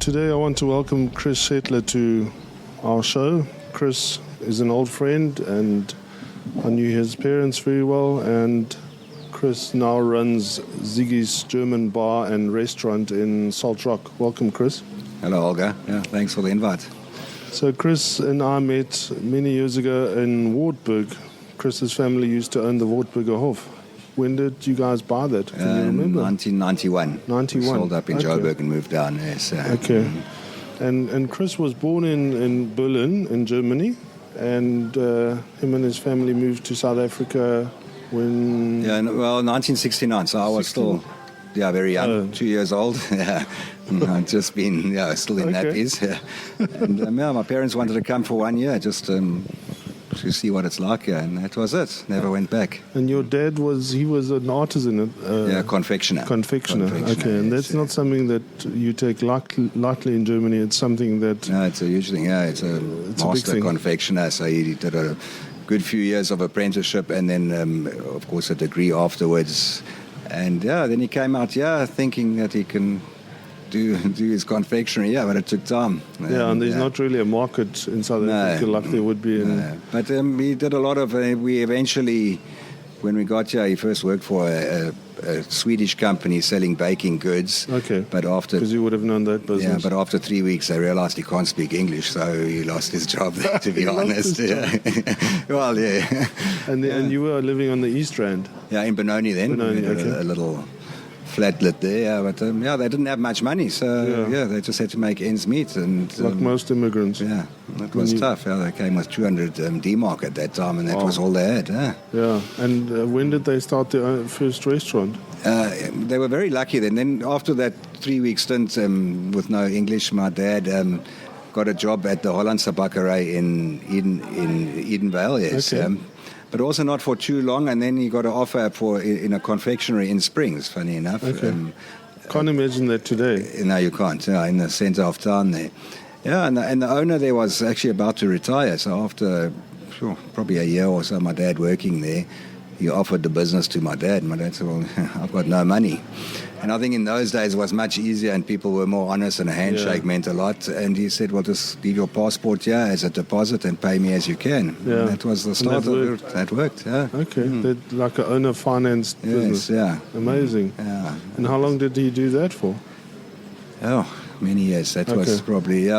Today I want to welcome Chris Schädle to our show. Chris is an old friend and I knew his parents very well, and Chris now runs Siggi's German bar and restaurant in Salt Rock. Welcome, Chris. Hello, Olga. Yeah, thanks for the invite. So Chris and I met many years ago in Wartburg. Chris's family used to own the Wartburger Hof. When did you guys buy that? Can you remember? 1991. 91. We sold up in Joburg and moved down. Yes. Okay. And Chris was born in Berlin, in Germany, and him and his family moved to South Africa when... Yeah, well, 1969, so I was still very young, 2 years old. Yeah, I'd just been still in nappies. Yeah. And my parents wanted to come for 1 year just to see what it's like here, and that was it. Never went back. And your dad was an artisan? Confectioner. Confectioner, okay. And that's not something that you take lightly in Germany. It's something that... No, it's a huge thing, it's a master confectioner. So he did a good few years of apprenticeship and then, of course, a degree afterwards. And then he came out thinking that he can do his confectionery, but it took time. And there's not really a market in South Africa like there would be in... But he did a lot of... we eventually, when we got here, he first worked for a Swedish company selling baking goods. Okay, but after... Because you would have known that business. Yeah, but after 3 weeks, they realized he can't speak English, so he lost his job there, to be honest. Well, yeah. And you were living on the East Rand? Yeah, in Benoni then. A little... flatlet there, but they didn't have much money, so they just had to make ends meet, and like most immigrants. Yeah, it was tough. They came with 200 D-mark at that time, and that was all they had. Yeah, and when did they start their first restaurant? They were very lucky then. Then after that 3-week stint with no English, my dad got a job at the Hollandse Bakkerij in Edenvale. Yes. Okay. But also not for too long, and then he got an offer in a confectionery in Springs, funny enough. Okay. Can't imagine that today. No, you can't, in the center of town there. Yeah, and the owner there was actually about to retire, so after probably a year or so, my dad working there, he offered the business to my dad. My dad said, well, I've got no money. And I think in those days it was much easier and people were more honest and a handshake meant a lot. And he said, well, just leave your passport here as a deposit and pay me as you can. Yeah. And that was the start of it. That worked, yeah. Okay, like an owner-financed business. Yeah. Amazing. Yeah. And how long did he do that for? Oh, many years. That was probably,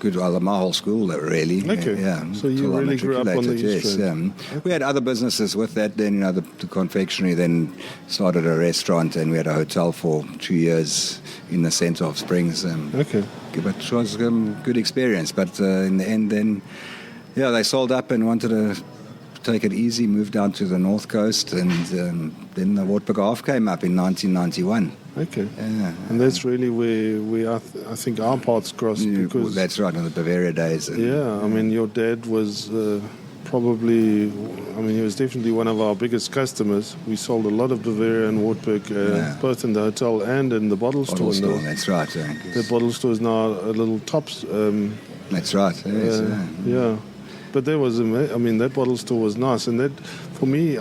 good, my whole school, really. Okay. Yeah. So you really grew up on the East Rand. Okay. We had other businesses with that. Then, the confectionery, then started a restaurant, and we had a hotel for 2 years in the center of Springs. Okay. But it was a good experience. But in the end, then, they sold up and wanted to take it easy, moved down to the north coast, and then the Wartburger Hof came up in 1991. Okay. Yeah. And that's really where I think our paths crossed. Because that's right, in the Bavaria days. I mean, your dad was he was definitely one of our biggest customers. We sold a lot of Bavaria and Wartburg, both in the hotel and in the bottle store. That's right. The bottle store is now a little Tops. That's right. Yes, yeah. But that was, that bottle store was nice. And that, for me,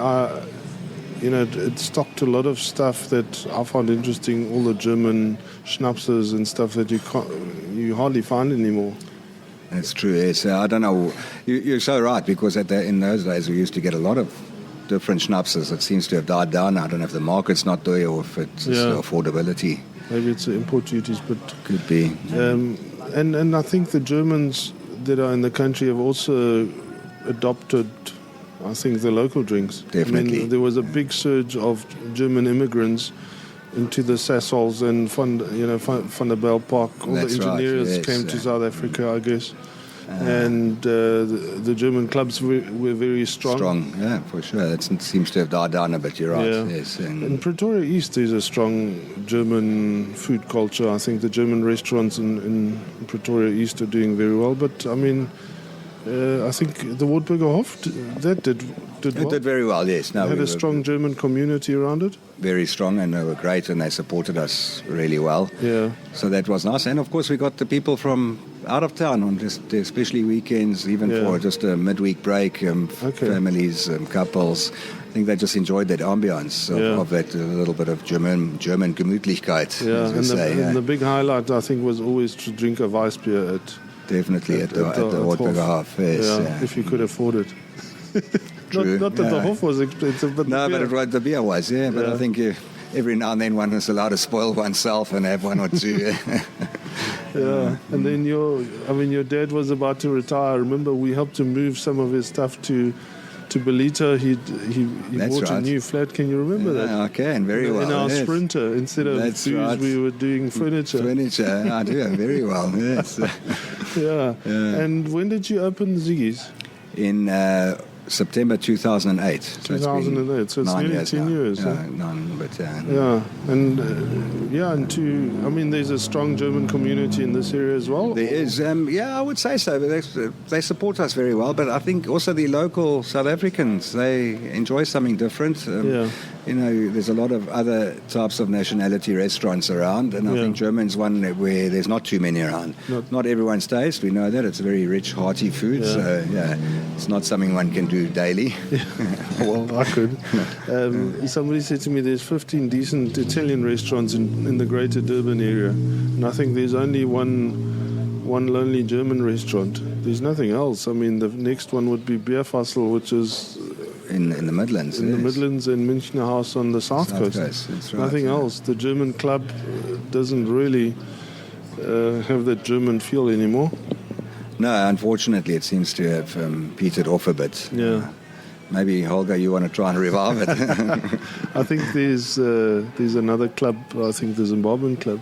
it stocked a lot of stuff that I found interesting, all the German schnapses and stuff that you hardly find anymore. That's true, yes. I don't know. You're so right, because in those days we used to get a lot of different schnapses. It seems to have died down. I don't know if the market's not there or if it's affordability. Maybe it's the import duties, but... Could be. And I think the Germans that are in the country have also adopted, I think, the local drinks. Definitely. There was a big surge of German immigrants into the Sasols and Van der Bijl Park. All the engineers came to South Africa, I guess. And the German clubs were very strong. Strong, yeah, for sure. That seems to have died down a bit, you're right. Yeah. Yes. In Pretoria East, there's a strong German food culture. I think the German restaurants in Pretoria East are doing very well. But, I think the Wartburger Hof, that did well. It did very well, yes. No, had a strong German community around it? Very strong, and they were great, and they supported us really well. Yeah. So that was nice. And, of course, we got the people from out of town on just especially weekends, even for just a midweek break. Families, couples. I think they just enjoyed that ambience of that little bit of German Gemütlichkeit. Yeah, as we say, and the big highlight, I think, was always to drink a Weissbier at the Wartburger Hof. Yes, if you could afford it. True, not that the Hof was expensive, but the beer was, But I think every now and then one is allowed to spoil oneself and have one or two. And then your dad was about to retire. I remember we helped him move some of his stuff to Belita. He bought a new flat. Can you remember that? I can, very well. In our Sprinter, instead of booze, we were doing furniture. I do, very well, yes. And when did you open Siggi's? In September 2008. So 2008, so it's nearly 10 years. And there's a strong German community in this area as well? There is, I would say so. They support us very well, but I think also the local South Africans, they enjoy something different. There's a lot of other types of nationality restaurants around, and I think German's one where there's not too many around. Not everyone's taste, we know that. It's very rich, hearty food, so it's not something one can do daily. Well, I could. Somebody said to me there's 15 decent Italian restaurants in the greater Durban area, and I think there's only one lonely German restaurant. There's nothing else. I mean, the next one would be Bierfassel, which is in the Midlands. In the Midlands, and Münchner House on the south coast. That's right, nothing else. The German club doesn't really have that German feel anymore. No, unfortunately, it seems to have petered off a bit. Yeah. Maybe, Holger, you want to try and revive it? I think there's another club, I think the Zimbabwean club.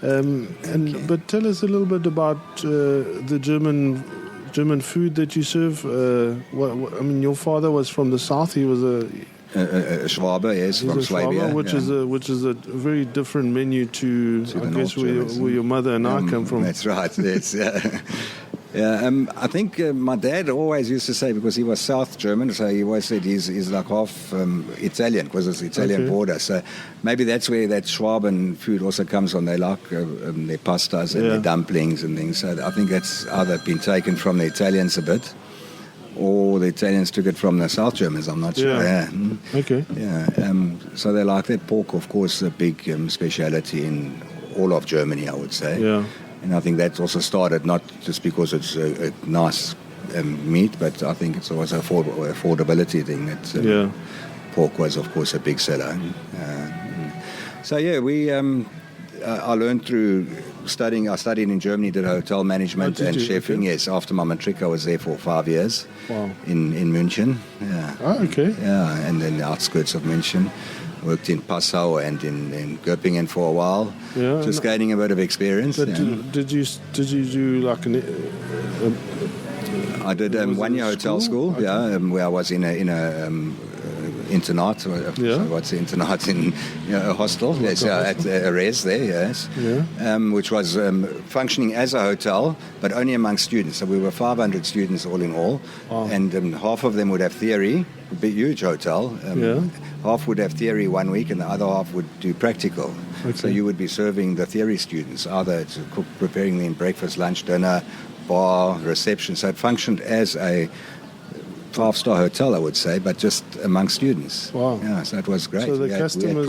But tell us a little bit about the German food that you serve. Your father was from the south. He was a Schwabe, yes, from Swabia, which is a very different menu to I guess where your mother and I come from. That's right. Yes. I think my dad always used to say, because he was South German, so he always said he's like half Italian, because it's the Italian border. So maybe that's where that Schwaben food also comes from. They like their pastas and their dumplings and things. So I think that's either been taken from the Italians a bit, or the Italians took it from the South Germans, I'm not sure. Okay. So they like that. Pork, of course, a big speciality in all of Germany, I would say. Yeah. And I think that also started not just because it's a nice meat, but I think it's also an affordability thing. That pork was, of course, a big seller. I learned through studying. I studied in Germany, did hotel management and chefing. Okay. Yes, after my matric, I was there for 5 years. Wow. In München. Yeah. Oh, okay. Yeah, and then the outskirts of München. Worked in Passau and in Göppingen for a while, just gaining a bit of experience. But did you do like an? I did 1 year hotel school, where I was in a internat. So what's the internat in a hostel? Yes, at a res there. Yes, which was functioning as a hotel, but only among students. So we were 500 students all in all, and half of them would have theory. A big, huge hotel. Half would have theory 1 week, and the other half would do practical. Okay. So you would be serving the theory students, either to cook, preparing them breakfast, lunch, dinner, bar, reception. So it functioned as a 5-star hotel, I would say, but just among students. Wow. Yeah, so it was great. So the customers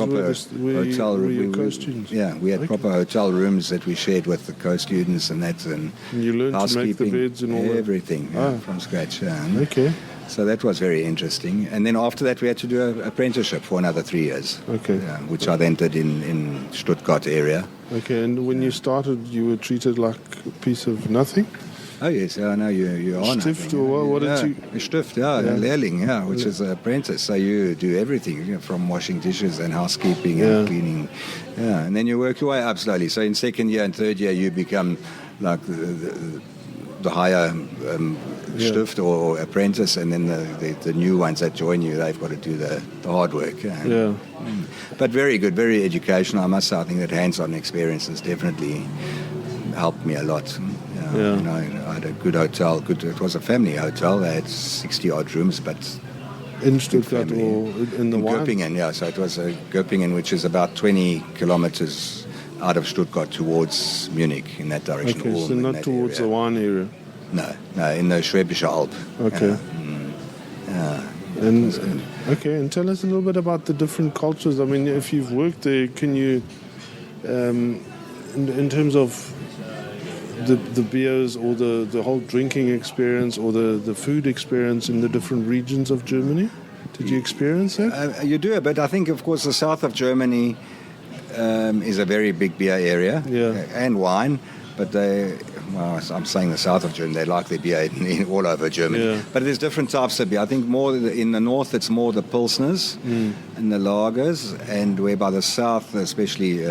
were your co-students? Yeah, we had proper hotel rooms that we shared with the co-students and that. And you learned to make the beds and all that? Everything, from scratch. Okay. So that was very interesting. And then after that, we had to do an apprenticeship for another 3 years. Okay. Which I then did in Stuttgart area. Okay, and when you started, you were treated like a piece of nothing? Oh, yes, I know you are. Stift, or what did you? A Stift, a Lehrling, which is an apprentice. So you do everything, from washing dishes and housekeeping and cleaning. Yeah, and then you work your way up slowly. So in second year and third year, you become like the higher Stift or apprentice, and then the new ones that join you, they've got to do the hard work. But very good, very educational. I must say, I think that hands-on experience has definitely helped me a lot. I had a good hotel. It was a family hotel. They had 60-odd rooms, but in Stuttgart or in the Göppingen, So it was Göppingen, which is about 20 kilometers out of Stuttgart towards Munich in that direction. Okay, Ulm, so in not that towards area. the wine area. No, in the Schwäbische Alb. Okay. Yeah. And tell us a little bit about the different cultures. I mean, if you've worked there, can you, in terms of the beers or the whole drinking experience or the food experience in the different regions of Germany, did you experience that? You do, but I think, of course, the south of Germany is a very big beer area and wine. But I'm saying the south of Germany, they like their beer all over Germany. Yeah. But there's different types of beer. I think more in the north, it's more the Pilsners and the lagers, and where by the south, especially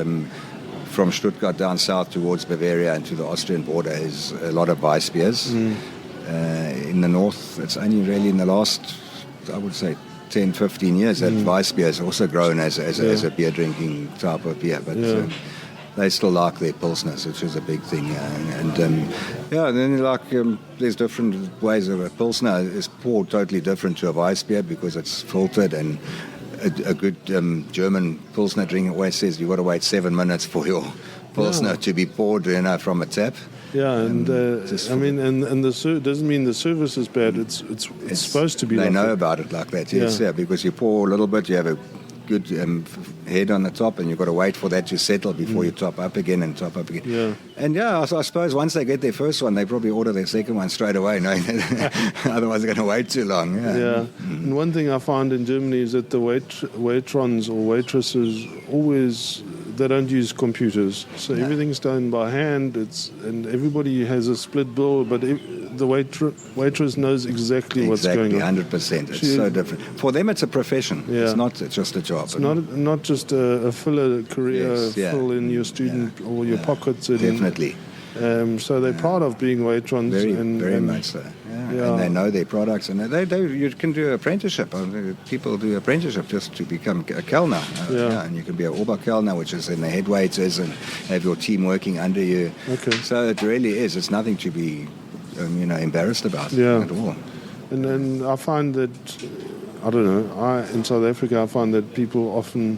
from Stuttgart down south towards Bavaria and to the Austrian border, is a lot of Weiss beers. In the north, it's only really in the last, I would say, 10, 15 years that Weiss beer has also grown as a beer drinking type of beer. But they still like their Pilsners, which is a big thing. Then there's different ways of a Pilsner is poured totally different to a Weiss beer because it's filtered, and a good German Pilsner drink always says you've got to wait 7 minutes for your Pilsner to be poured from a tap. Yeah, and doesn't mean the service is bad. It's supposed to be. They like know that. about it like that, yes, because you pour a little bit, you have a good head on the top, and you've got to wait for that to settle before you top up again. Yeah. And I suppose once they get their first one, they probably order their second one straight away, knowing that otherwise they're going to wait too long. Yeah. And one thing I found in Germany is that the waitrons or waitresses always, they don't use computers, so everything's done by hand. And everybody has a split bill, but the waitress knows exactly what's going on. 100%. It's so different. For them, it's a profession. Yeah. It's not just a job. It's not just a filler career, fill in your student or your pockets. Definitely. So they're proud of being waitrons. Very much so. And they know their products, and you can do apprenticeship. People do apprenticeship just to become a Kellner. And you can be an Oberkellner, which is in the head waiters, and have your team working under you. Okay. So it really is. It's nothing to be, embarrassed about at all. And then I find that, I don't know, in South Africa, I find that people often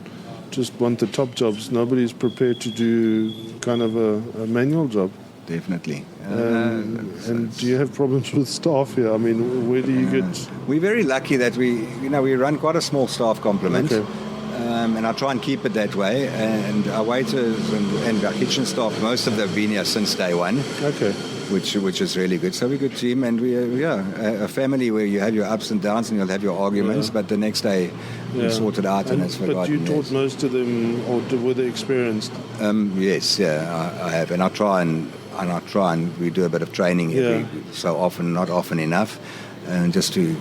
just want the top jobs. Nobody's prepared to do kind of a manual job. Definitely. And do you have problems with staff here? I mean, where do you get... We're very lucky that we run quite a small staff complement. Okay. And I try and keep it that way. And our waiters and our kitchen staff, most of them have been here since day one. Okay. Which is really good. So we're a good team, and we are a family where you have your ups and downs and you'll have your arguments, but the next day you sort it out and it's forgotten. But you taught most of them, or were they experienced? Yes, I have, and I try and we do a bit of training every so often, not often enough, and just to.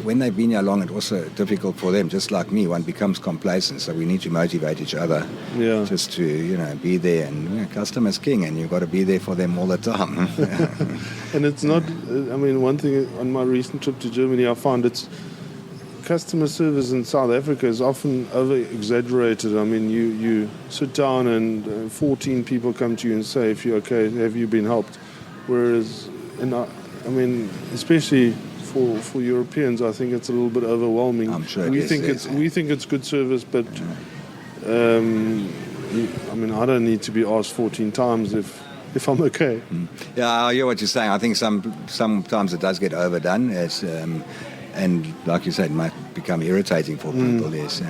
When they've been here long, it's also difficult for them, just like me. One becomes complacent, so we need to motivate each other just to, be there. And customer's king, and you've got to be there for them all the time. And it's not, one thing on my recent trip to Germany, I found it's customer service in South Africa is often over-exaggerated. I mean, you sit down and 14 people come to you and say, if you're okay, have you been helped? Whereas, especially... For Europeans, I think it's a little bit overwhelming. I'm sure we think it's good service, but I don't need to be asked 14 times if I'm okay. Yeah, I hear what you're saying. I think sometimes it does get overdone, and like you said, it might become irritating for people. Yes.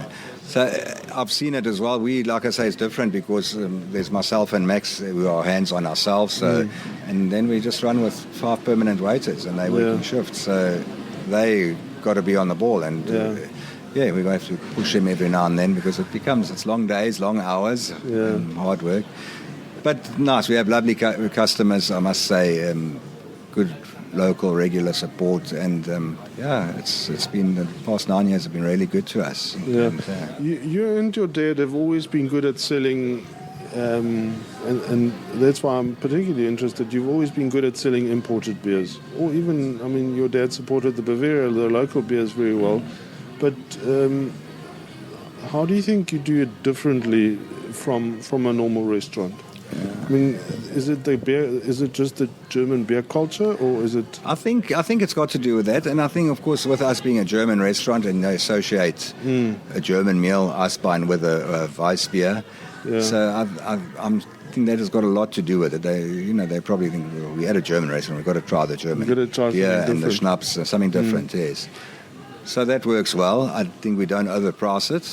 So I've seen it as well. We, like I say, it's different because there's myself and Max who are hands-on ourselves. So, and then we just run with 5 permanent waiters, and they work in shifts. So they got to be on the ball, and we have to push them every now and then because it's long days, long hours, hard work. But nice. We have lovely customers, I must say. Good local regular support, and it's been the past 9 years have been really good to us. You and your dad have always been good at selling, and that's why I'm particularly interested. You've always been good at selling imported beers, or even your dad supported the Bavaria, the local beers, very well. But how do you think you do it differently from a normal restaurant? I mean, is it the beer? Is it just the German beer culture, or is it? I think it's got to do with that, and I think, of course, with us being a German restaurant and they associate a German meal, Eisbein, with a Weiss beer, Yeah. So I think that has got a lot to do with it. They probably think, well, we had a German restaurant, we've got to try the German We've got to try beer something and the different. schnapps, something different, yes. So that works well. I think we don't overprice it.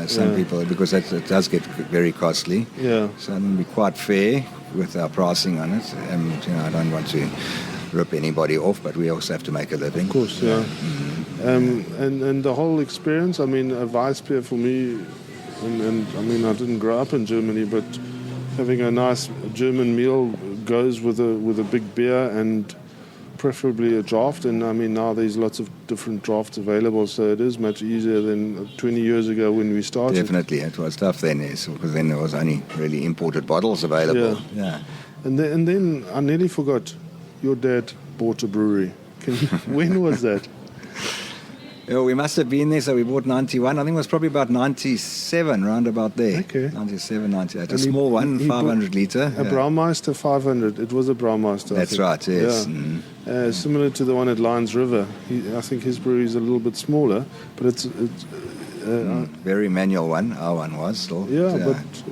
Some people, because it does get very costly. Yeah. So I think we're quite fair with our pricing on it. And I don't want to rip anybody off, but we also have to make a living. Of course, yeah. And the whole experience, I mean, a Weissbier for me, and I mean, I didn't grow up in Germany, but having a nice German meal goes with a big beer and preferably a draft. And I mean, now there's lots of different drafts available, so it is much easier than 20 years ago when we started. Definitely, it was tough then, yes, because then there was only really imported bottles available. Yeah. And then I nearly forgot, your dad bought a brewery. When was that? Yeah, we must have been there, so we bought 91. I think it was probably about 97, round about there. Okay. 97, 98. A And small one, he 500 litre. A Braumeister 500. It was a Braumeister. That's right, yes. Yeah. Similar to the one at Lions River. I think his brewery is a little bit smaller, but it's very manual one. Our one was still.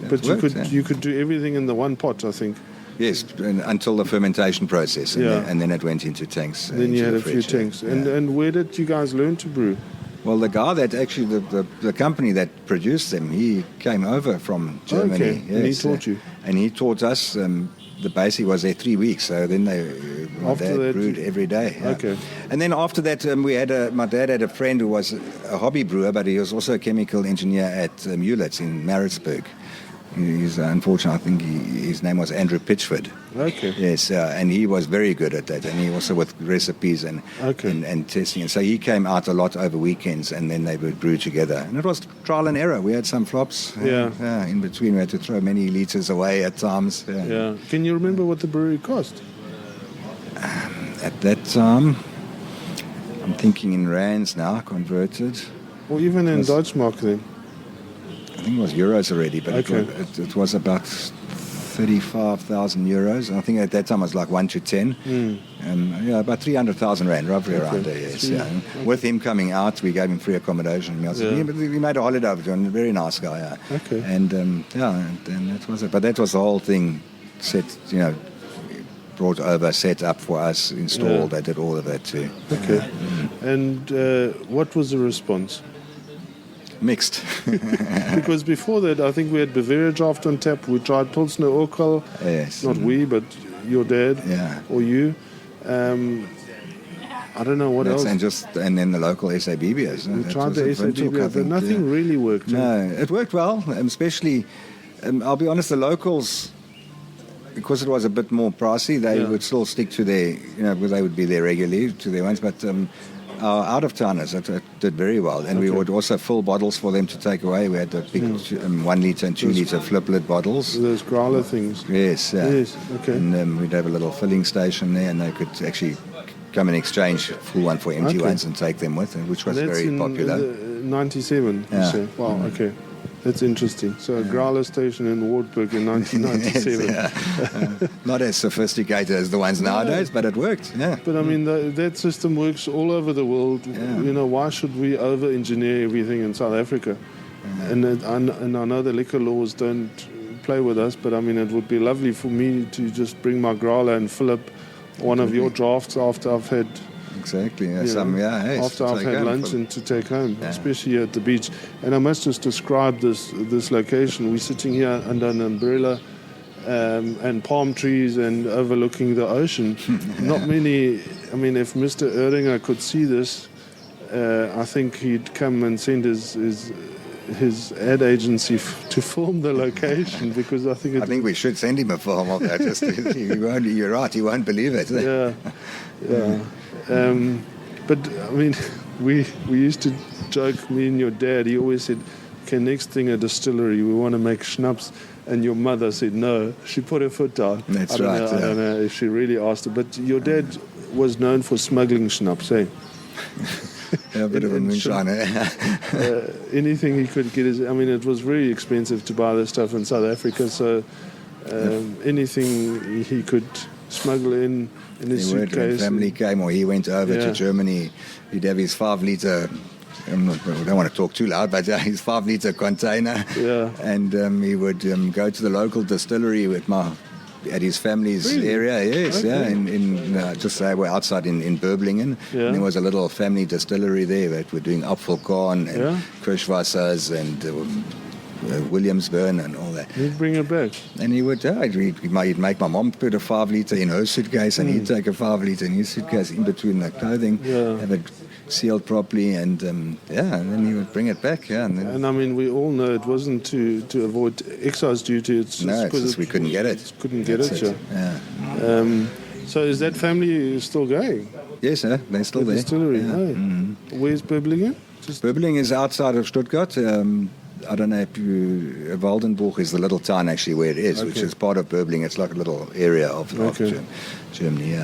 but you could do everything in the one pot, I think. Yes, until the fermentation process, and then it went into tanks. Then you had a few fridge, tanks. And where did you guys learn to brew? Well, the guy that actually, the company that produced them, he came over from Germany. Okay, yes, and he taught you? And he taught us. The basic was there 3 weeks, so then my dad brewed every day. Yeah. Okay. And then after that, my dad had a friend who was a hobby brewer, but he was also a chemical engineer at Mulet's in Maritzburg. He's unfortunate. I think his name was Andrew Pitchford. Okay. Yes, and he was very good at that, and he also with recipes and testing. And so he came out a lot over weekends, and then they would brew together. And it was trial and error. We had some flops. In between, we had to throw many liters away at times. Yeah. Can you remember what the brewery cost? At that time, I'm thinking in rands now, converted. Or even in Deutschmark then? I think it was euros already, but it was about 35,000 euros. I think at that time it was like 1 to 10. About 300,000 rand, roughly around there, yes. Yeah. With him coming out, we gave him free accommodation. We made a holiday of it, a very nice guy. Yeah. Okay. And that was it. But that was the whole thing set, brought over, set up for us, installed. They did all of that too. Okay. And what was the response? Mixed. Because before that, I think we had Bavaria Draft on tap. We tried Pilsner Urquell. Yes. Not we, but your dad or you. I don't know what else. And then the local SAB beers. We tried the SAB beer, but nothing really worked. No, it worked well, especially, I'll be honest, the locals, because it was a bit more pricey, they would still stick to their, because they would be there regularly, to their ones, but our out-of-towners it did very well, and we would also fill bottles for them to take away. We had the big 1 litre and 2 litre flip-lid bottles. Those growler things. Yes. Yes, okay. And we'd have a little filling station there, and they could actually come and exchange full one for empty ones and take them with, which was very popular. In 97, you say? Wow, okay. That's interesting. So a growler station in Wartburg in 1997. Not as sophisticated as the ones nowadays, but it worked. Yeah. But I mean, that system works all over the world. Yeah. Why should we over-engineer everything in South Africa? And I know the liquor laws don't play with us, but I mean, it would be lovely for me to just bring my growler and fill up one of your drafts after I've had... Exactly. After I've had lunch and to take home, especially here at the beach. And I must just describe this location. We're sitting here under an umbrella and palm trees and overlooking the ocean. Not many. I mean, if Mr. Erdinger could see this, I think he'd come and send his ad agency to film the location, because I think we should send him a film of that. You're right. He won't believe it. Yeah. But I mean, we used to joke, me and your dad, he always said, okay, next thing a distillery, we want to make schnapps. And your mother said no. She put her foot down. That's right. I don't know if she really asked her. But your dad was known for smuggling schnapps, eh? A bit of a moonshiner. Anything he could get. It was very expensive to buy this stuff in South Africa. So anything he could smuggle in his suitcase. When family came or he went over to Germany, he'd have his 5 litre I don't want to talk too loud, but his 5-liter container. Yeah. And he would go to the local distillery at his family's area. Yes, Okay. yeah. In just we're outside in Böblingen. Yeah. And there was a little family distillery there that were doing Apfelkorn and Kirschwassers and Williamsburn and all that. He'd bring it back. And he would, he'd make my mom put a 5-liter in her suitcase, and he'd take a 5-liter in his suitcase in between the clothing, have it sealed properly, and and then he would bring it back. Yeah, and I mean, we all know it wasn't to avoid excise duty. It's just we couldn't get it. Couldn't get That's it. Yeah. So is that family still going? Yes, sir. They're still there. Distillery. Yeah. Oh. Mm-hmm. Where's Böblingen? Böblingen is outside of Stuttgart. I don't know if Waldenburg is the little town actually where it is, which is part of Böblingen. It's like a little area of Germany,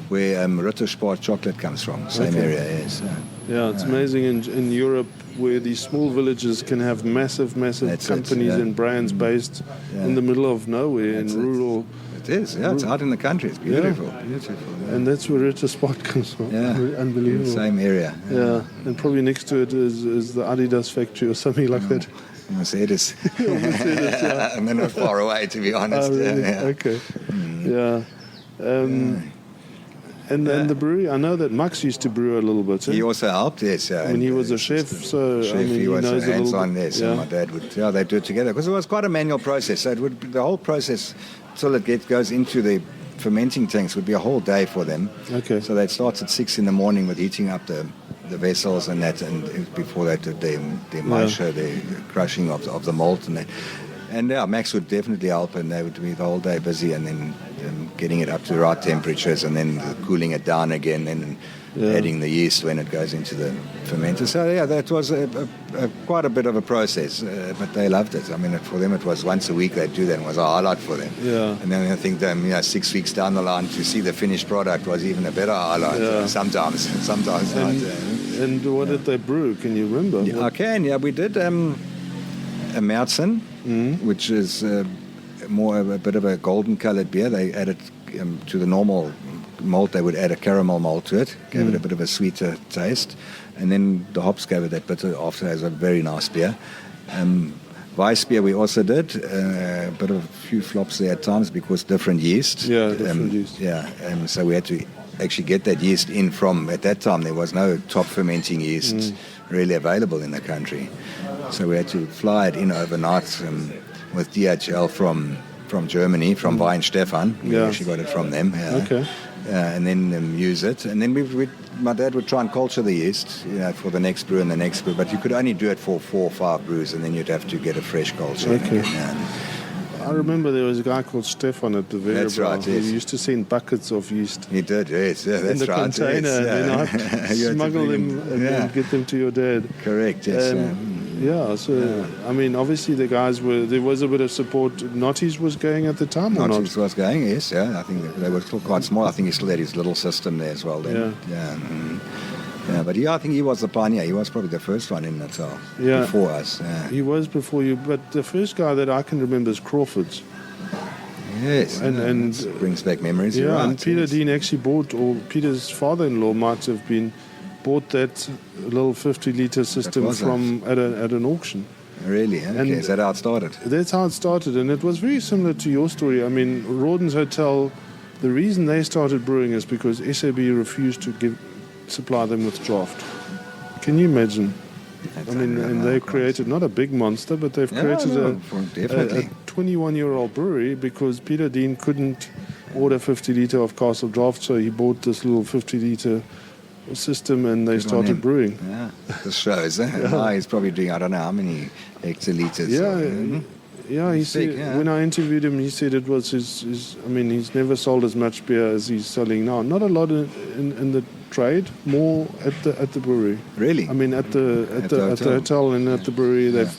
where Rittersport chocolate comes from. Same area, yes. Yeah, it's amazing in Europe where these small villages can have massive companies and brands based in the middle of nowhere in rural. It is, it's out in the country. It's beautiful, beautiful. Yeah. And that's where Rittersport comes from. Yeah, unbelievable. Same area. Yeah, and probably next to it is the Adidas factory or something like that. Mercedes. Mercedes, yeah. And they're not far away, to be honest. Oh, really? Yeah. Okay. Yeah. And then the brewery, I know that Max used to brew a little bit. He also helped, yes. When he was a chef, so he was knows hands-on there. So my dad would, they do it together because it was quite a manual process. So it would the whole process till it goes into the fermenting tanks would be a whole day for them. Okay. So they'd start at 6 in the morning with heating up the vessels and that, and before that the maische, the crushing of the malt and that. And Max would definitely help, and they would be the whole day busy, and then getting it up to the right temperatures, and then cooling it down again, and adding the yeast when it goes into the fermenter. So that was quite a bit of a process, but they loved it. I mean, for them it was once a week they'd do that, and it was a highlight for them. Yeah. And then I think 6 weeks down the line to see the finished product was even a better highlight. Yeah. Sometimes and, not. And what did they brew? Can you remember? I can. Yeah, we did a Märzen, which is more a bit of a golden-coloured beer. They added to the normal malt. They would add a caramel malt to it, gave it a bit of a sweeter taste, and then the hops gave it that bitter after as a very nice beer. Weiss beer we also did, a few flops there at times because different yeast. Yeah, different yeast. Yeah, so we had to actually get that yeast in from, at that time there was no top fermenting yeast really available in the country. So we had to fly it in overnight with DHL from Germany, from Weinstefan. We actually got it from them. Yeah. Okay. And then use it. And then my dad would try and culture the yeast, for the next brew and the next brew. But you could only do it for 4 or 5 brews, and then you'd have to get a fresh culture. Okay. Again, I remember there was a guy called Stefan at the Vera. That's right, yes. He used to send buckets of yeast. He did, yes. Yeah, that's in the right. container, yes, and then I'd smuggle them and then get them to your dad. Correct, yes. I mean, obviously the guys there was a bit of support. Notties was going at the time, or not? Notties was going, yes, I think they were still quite small. I think he still had his little system there as well then. But I think he was the pioneer. He was probably the first one in Natal before us. Yeah. He was before you, but the first guy that I can remember is Crawford's. Yes, and brings back memories. Yeah, right, and Peter Dean actually bought, or Peter's father-in-law might have bought that little 50-litre system from at an auction. Really? Okay. And is that how it started? That's how it started, and it was very similar to your story. I mean, Rawdon's Hotel, the reason they started brewing is because SAB refused to supply them with draft. Can you imagine? And they created not a big monster, but they've created a 21-year-old brewery because Peter Dean couldn't order 50-litre of castle draft, so he bought this little 50-litre system and they started brewing. Yeah, this shows. Now he's probably doing, I don't know how many hectolitres. Yeah, he said, when I interviewed him, he said it was his I mean, he's never sold as much beer as he's selling now. Not a lot in the trade, more at the brewery. Really? I mean, at the hotel and at the brewery, they've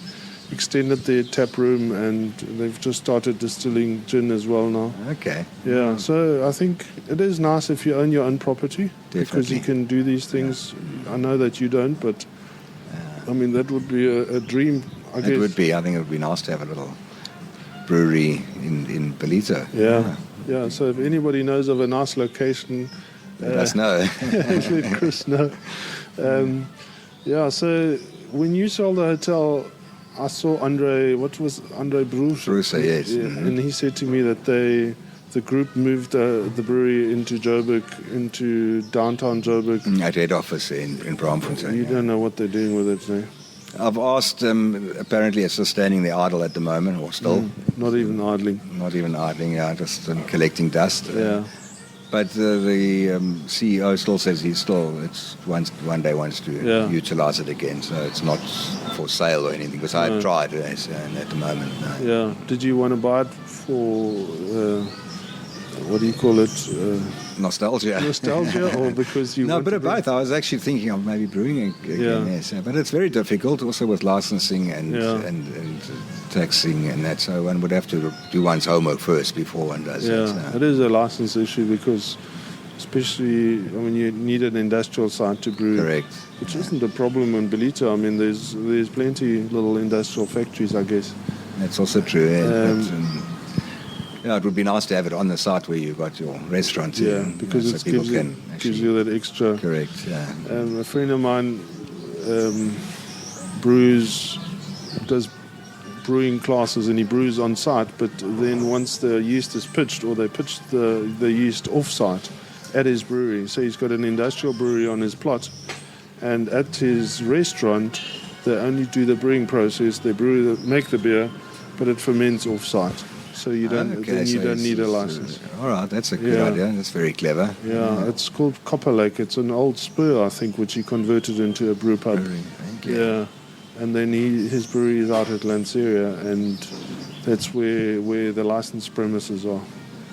extended their tap room and they've just started distilling gin as well now. Okay. Yeah, so I think it is nice if you own your own property. Definitely. Because you can do these things. I know that you don't, but I mean, that would be a dream. I guess. It would be. I think it would be nice to have a little brewery in Belito. Yeah. So if anybody knows of a nice location, let us know. let Chris know. Yeah, so when you sold the hotel, I saw Andre Bruce? Bruce, yes. Yeah, Mhm. and he said to me that the group moved the brewery into Joburg, into downtown Joburg. At head office in Braamfontein. You don't know what they're doing with it now. I've asked, apparently it's just standing there idle at the moment, or still. Not even idling. Not even idling, just collecting dust. Yeah. But the CEO still says one day wants to utilize it again, so it's not for sale or anything, because I've tried it and at the moment. No. Yeah. Did you want to buy it for, what do you call it? Nostalgia. Nostalgia, or because you No, want but to of both. I was actually thinking of maybe brewing again, yes. But it's very difficult also with licensing and taxing and that, so one would have to do one's homework first before one does it. Yeah, it is a license issue, because especially, I mean, you need an industrial site to brew. Correct. Which isn't a problem in Belito. I mean, there's plenty little industrial factories, I guess. That's also true, it would be nice to have it on the site where you've got your restaurant. Yeah, because it gives you that extra. Correct, yeah. A friend of mine does brewing classes, and he brews on site, but then once the yeast is pitched, or they pitch the yeast off site at his brewery. So he's got an industrial brewery on his plot, and at his restaurant they only do the brewing process. They make the beer, but it ferments off site. So you don't need a license. All right, that's a good idea. That's very clever. Yeah, it's called Copper Lake. It's an old spur, I think, which he converted into a brew pub. Thank you. Yeah, and then his brewery is out at Lanseria, and that's where the licensed premises are.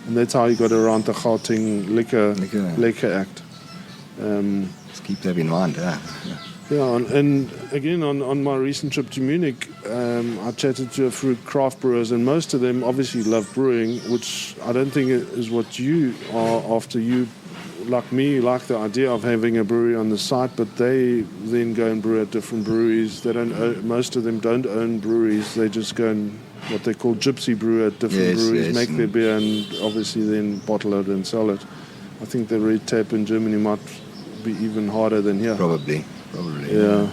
And that's how he got around the Gauteng Liquor Act. Let's keep that in mind. Yeah, and again, on my recent trip to Munich, I chatted to a few craft brewers, and most of them obviously love brewing, which I don't think is what you are after. You, like me, like the idea of having a brewery on the site, but they then go and brew at different breweries. They don't. Most of them don't own breweries. They just go and what they call gypsy brew at different breweries, make their beer, and obviously then bottle it and sell it. I think the red tape in Germany might be even harder than here. Probably. Yeah.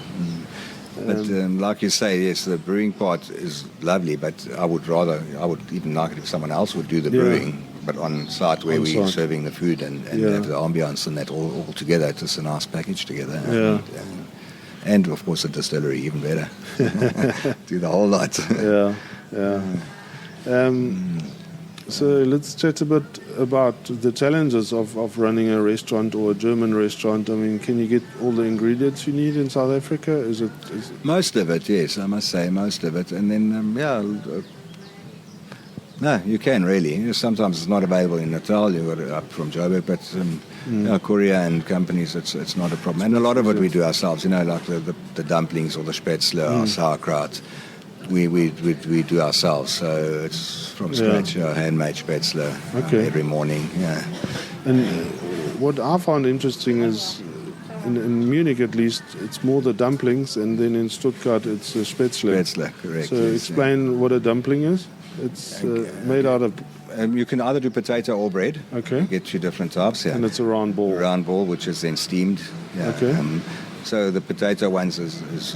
But like you say, yes, the brewing part is lovely, but I would even like it if someone else would do the brewing, but on site where we're serving the food and have the ambience and that all together. It's just a nice package together. Yeah. And of course, the distillery, even better. Do the whole lot. So let's chat a bit about the challenges of running a restaurant or a German restaurant. I mean, can you get all the ingredients you need in South Africa? Is it most of it? Yes, I must say most of it. And then no, you can really. Sometimes it's not available in Natal. You got it up from Joburg, but courier and companies, it's not a problem. And a lot of it we do ourselves. Like the dumplings or the spätzle or sauerkraut. We do ourselves, so it's from scratch, handmade spätzle every morning. Yeah. And what I found interesting is, in Munich at least, it's more the dumplings, and then in Stuttgart it's the spätzle. Spätzle, correct. So explain what a dumpling is. It's made out of... you can either do potato or bread. Okay. You get two different types. Yeah. And it's a round ball. Round ball, which is then steamed. Yeah. Okay. So the potato ones is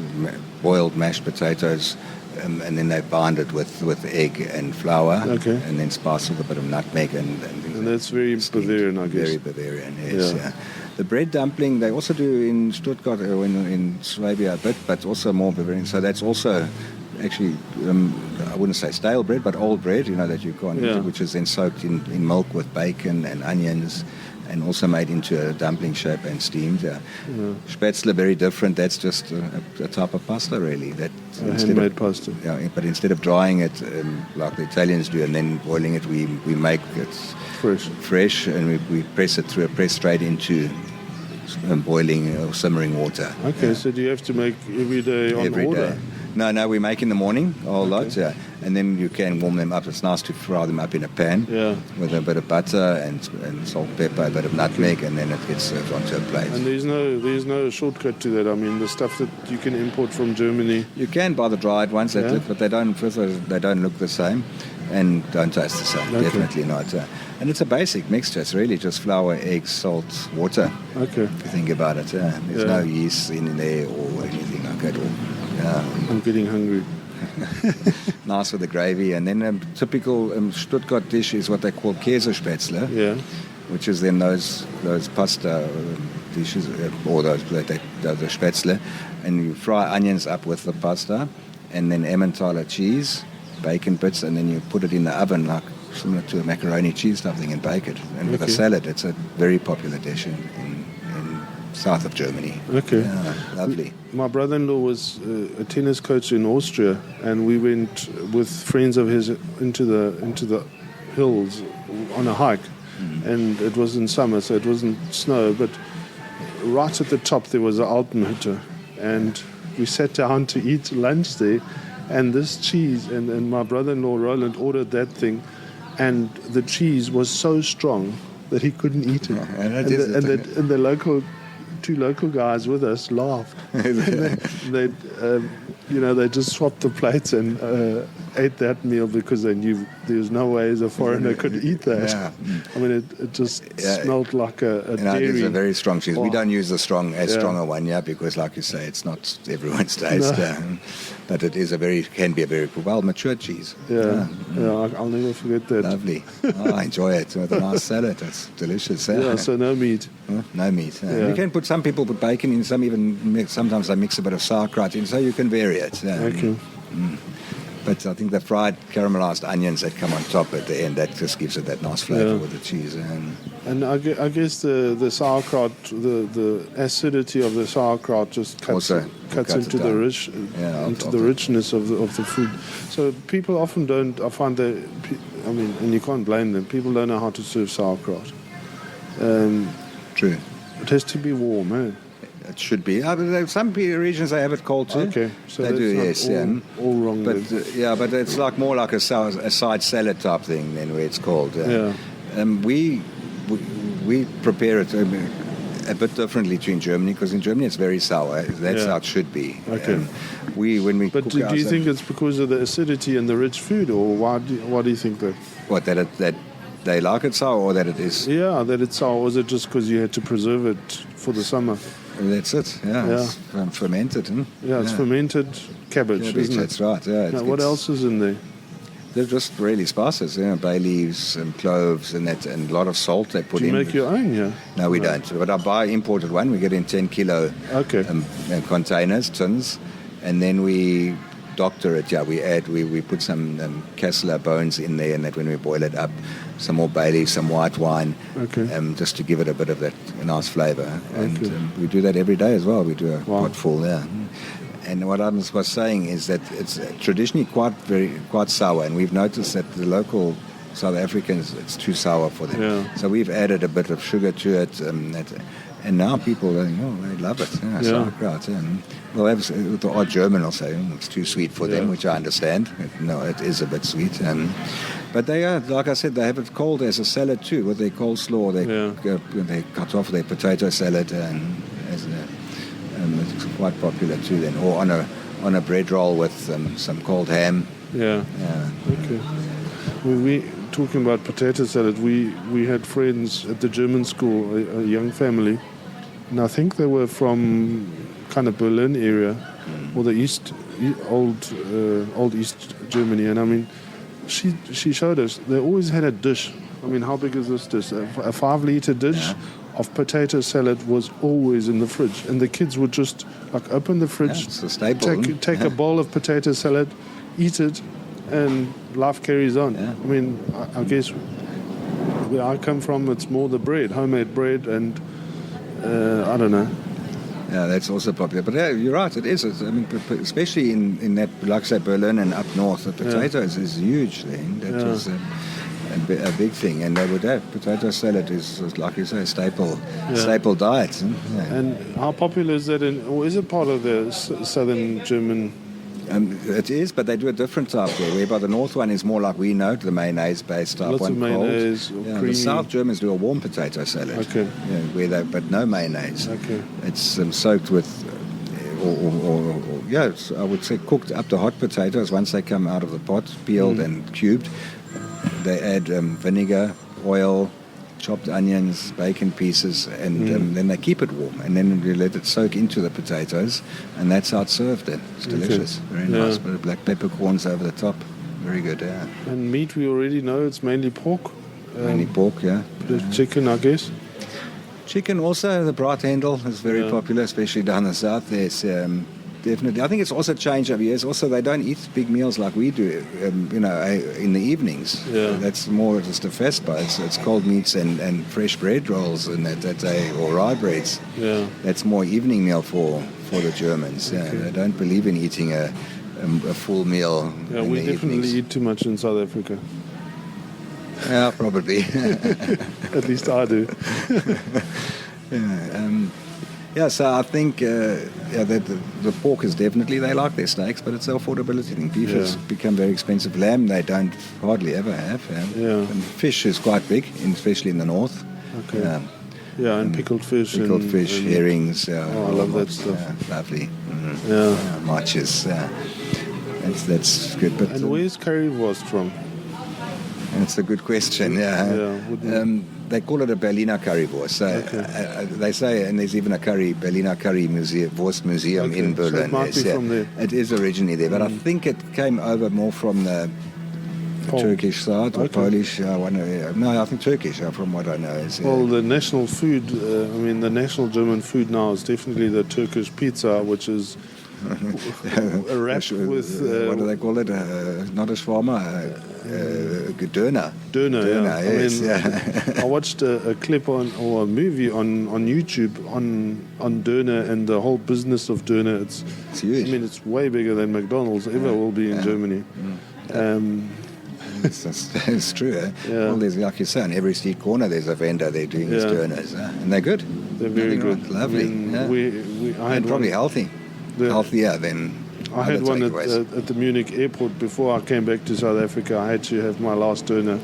boiled mashed potatoes. And then they bind it with egg and flour, and then spice with a bit of nutmeg and that's very Bavarian, I guess. Very Bavarian, yes. Yeah. The bread dumpling they also do in Stuttgart or in Swabia a bit, but also more Bavarian. So that's also actually I wouldn't say stale bread, but old bread, that you can't eat, which is then soaked in milk with bacon and onions. And also made into a dumpling shape and steamed. Spätzle, very different. That's just a type of pasta, really. Handmade pasta. Yeah, but instead of drying it like the Italians do and then boiling it, we make it fresh, and we press it through a press straight into boiling or simmering water. Okay, so do you have to make every day on every order? Day. No, we make in the morning a whole lot. Yeah. And then you can warm them up. It's nice to fry them up in a pan with a bit of butter and salt, pepper, a bit of nutmeg, and then it gets served onto a plate. And there's no shortcut to that. I mean, the stuff that you can import from Germany. You can buy the dried ones, but they don't look the same and don't taste the same. Okay. Definitely not. And it's a basic mixture. It's really just flour, eggs, salt, water. Okay. If you think about it, there's no yeast in there or anything like that. I'm getting hungry. Nice with the gravy, and then a typical Stuttgart dish is what they call Käsespätzle, which is then those pasta dishes or those Spätzle, and you fry onions up with the pasta, and then Emmentaler cheese, bacon bits, and then you put it in the oven like similar to a macaroni cheese stuffing and bake it. And with a salad, it's a very popular dish in south of Germany. Okay. Yeah, lovely. My brother-in-law was a tennis coach in Austria, and we went with friends of his into the hills on a hike. And it was in summer, so it wasn't snow, but right at the top there was an Alpenhütte, and we sat down to eat lunch there, and this cheese, and my brother-in-law Roland ordered that thing, and the cheese was so strong that he couldn't eat it. And the two local guys with us laughed. they just swapped the plates and ate that meal because they knew there was no way as a foreigner could eat that. Yeah. I mean, it just smelled like a dairy. It is a very strong cheese. We don't use the stronger one, because, like you say, it's not everyone's taste. No. But it is can be a very well matured cheese. I'll never forget that. Lovely. I enjoy it with a nice salad. It's delicious. So no meat. No meat. You can some people put bacon in. Sometimes they mix a bit of sauerkraut in, so you can vary it. Okay. But I think the fried caramelized onions that come on top at the end, that just gives it that nice flavor with the cheese. And I guess the sauerkraut, the acidity of the sauerkraut just cuts into the richness of the food. So people often don't. I find that. I mean, and you can't blame them. People don't know how to serve sauerkraut. True. It has to be warm, eh? It should be. Some regions they have it cold too. Okay, so they do. Yes, all wrong. But but it's like more like a side salad type thing than where it's called. We prepare it a bit differently to in Germany, because in Germany it's very sour. That's how it should be. Okay. But do you think it's because of the acidity and the rich food, or why do you think that? What that they like it sour, or that it is? Yeah, that it's sour. Or is it just because you had to preserve it for the summer? That's it. It's fermented. It's fermented cabbage, isn't it? That's right. Yeah. What else is in there? They're just really spices, bay leaves and cloves and that, and a lot of salt they put in. Do you make your own? Yeah. No, we don't. But I buy imported one. We get in 10 kilo containers, tins, and then we doctor it. We put some cassia bones in there, and that when we boil it up, some more bay leaves, some white wine, just to give it a bit of that nice flavour. And we do that every day as well. We do a pot full there. And what I was saying is that it's traditionally quite sour, and we've noticed that the local South Africans, it's too sour for them. Yeah. So we've added a bit of sugar to it, and now people they love it. Sauerkraut. Well, the odd German will say it's too sweet for them, which I understand. No, it is a bit sweet. But they are, like I said, they have it cold as a salad too, with their coleslaw. They cut off their potato salad, and it's quite popular too. Then, or on a bread roll with some cold ham. Okay. We talking about potato salad. We had friends at the German school, a young family, and I think they were from kind of Berlin area, or the old East Germany. And I mean, she showed us they always had a dish. I mean, how big is this dish? A 5-liter dish of potato salad was always in the fridge, and the kids would just open the fridge, it's a staple, take a bowl of potato salad, eat it, and life carries on. I mean, I guess where I come from, it's more the bread, homemade bread, and I don't know. Yeah, that's also popular. But you're right, it is. I mean, especially in that, like I say, Berlin and up north, the potatoes is huge then. That was a big thing. And they would have potato salad is, like you say, a staple diet. And how popular is that or is it part of the southern German It is, but they do a different type there. Whereby the north one is more like we know, the mayonnaise-based type. Lots one of mayonnaise, cold. creamy. The South Germans do a warm potato salad. Okay. But no mayonnaise. Okay. It's soaked with, I would say cooked up to hot potatoes once they come out of the pot, peeled and cubed. They add vinegar, oil, chopped onions, bacon pieces, and then they keep it warm. And then you let it soak into the potatoes, and that's how it's served then. It's delicious. Very nice. Bit of black peppercorns over the top. Very good, yeah. And meat, we already know it's mainly pork. Mainly pork, yeah. Chicken, I guess. Chicken also, the braathendel is very popular, especially down the south. There's definitely. I think it's also changed over years. Also, they don't eat big meals like we do, in the evenings. Yeah. That's more just a vespa. It's cold meats and fresh bread rolls and that day, or rye breads. Yeah. That's more evening meal for the Germans. Okay. Yeah. They don't believe in eating a full meal. Yeah, in we the definitely evenings. eat too much in South Africa. Yeah, probably. At least I do. So I think that the pork is definitely, they like their steaks, but it's an affordability thing. Beef has become very expensive. Lamb they don't hardly ever have. And fish is quite big, especially in the north. Okay. And pickled fish. Pickled fish, herrings. I love that stuff. Lovely. Yeah. Matches. That's good. But, and where's currywurst from? That's a good question. They call it a Berliner Currywurst. So, they say, and there's even a Berliner Curry museum, Wurst museum in Berlin. So it might be from there. It is originally there, but I think it came over more from the Turkish side or Polish. I think Turkish, from what I know. Well, the national food, the national German food now is definitely the Turkish pizza, which is a wrap with... what do they call it? Not a shawarma, Döner. Döner, yes. I watched a clip or a movie on YouTube on Döner and the whole business of Döner. It's huge. It's way bigger than McDonald's ever will be in Germany. It's true. Well, there's, like you say, on every street corner there's a vendor there doing these Döners. And they're good. They're very good. Lovely. I had probably healthy. Healthier than I had one at the Munich airport before I came back to South Africa. I had to have my last Döner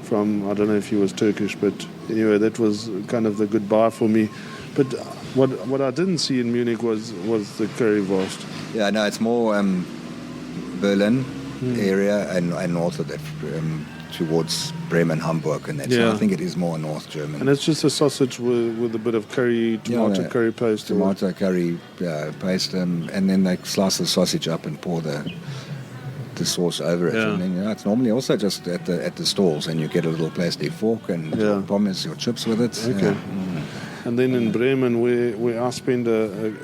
from, I don't know if he was Turkish, but anyway, that was kind of the goodbye for me. But what I didn't see in Munich was the currywurst. Yeah, no, it's more Berlin area and north of that, towards Bremen, Hamburg, and that. So I think it is more North German. And it's just a sausage with a bit of curry, tomato curry paste. Tomato curry paste, and then they slice the sausage up and pour the sauce over it. Yeah. And then, it's normally also just at the stalls, and you get a little plastic fork and your pommes, your chips with it. Okay. And then in Bremen, where I spent a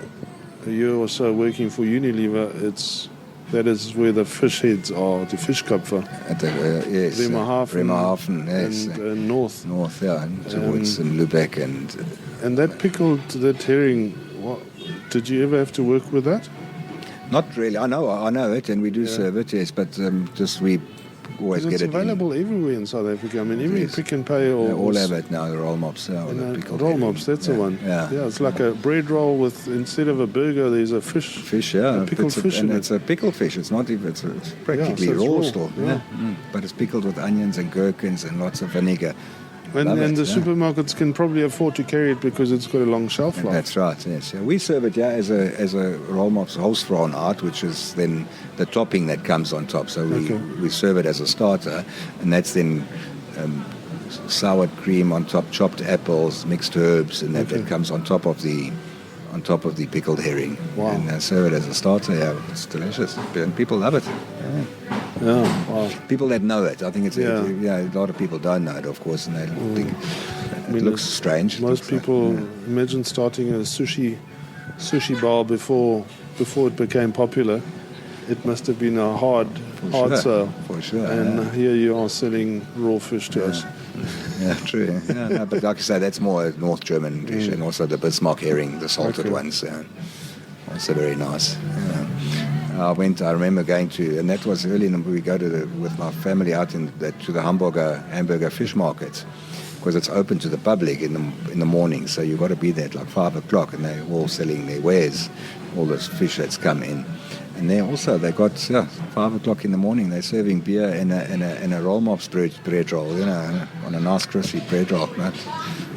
year or so working for Unilever, that is where the fish heads are, the Fischköpfe. At the Bremerhaven, yes. And north. North, and towards Lübeck and that herring. Did you ever have to work with that? Not really. I know it, and we do serve it, yes. But just we always get it. It's available everywhere in South Africa. Every Pick and Pay or... They all have it now, the roll mops. Roll mops, that's the one. Yeah, it's like a bread roll with, instead of a burger, there's a fish. A pickled fish and it's a pickled fish. It's not even, it's practically raw still. Yeah. But it's pickled with onions and gherkins and lots of vinegar. And the supermarkets can probably afford to carry it because it's got a long shelf life. That's right, yes. Yeah, we serve it as a roll mops Holzfrauenart, which is then the topping that comes on top. So we serve it as a starter, and that's then sour cream on top, chopped apples, mixed herbs, and that comes on top of the pickled herring. Wow. And serve it as a starter. Yeah, it's delicious. And people love it. Yeah, wow. People that know it. I think it's a lot of people don't know it, of course, and they think it looks strange. Most people imagine starting a sushi bar before it became popular. It must have been a hard sell. For sure. And here you are selling raw fish to us. Yeah, true. Yeah, but like I say, that's more a North German dish, and also the Bismarck herring, the salted ones. Also very nice. Yeah. I remember going to, and that was early, we go with my family out to the Hamburger fish market, because it's open to the public in the morning. So you've got to be there at like 5 o'clock, and they're all selling their wares, all this fish that's come in. And there also they got 5 o'clock in the morning. They're serving beer in a roll-mops bread roll, on a nice crispy bread roll.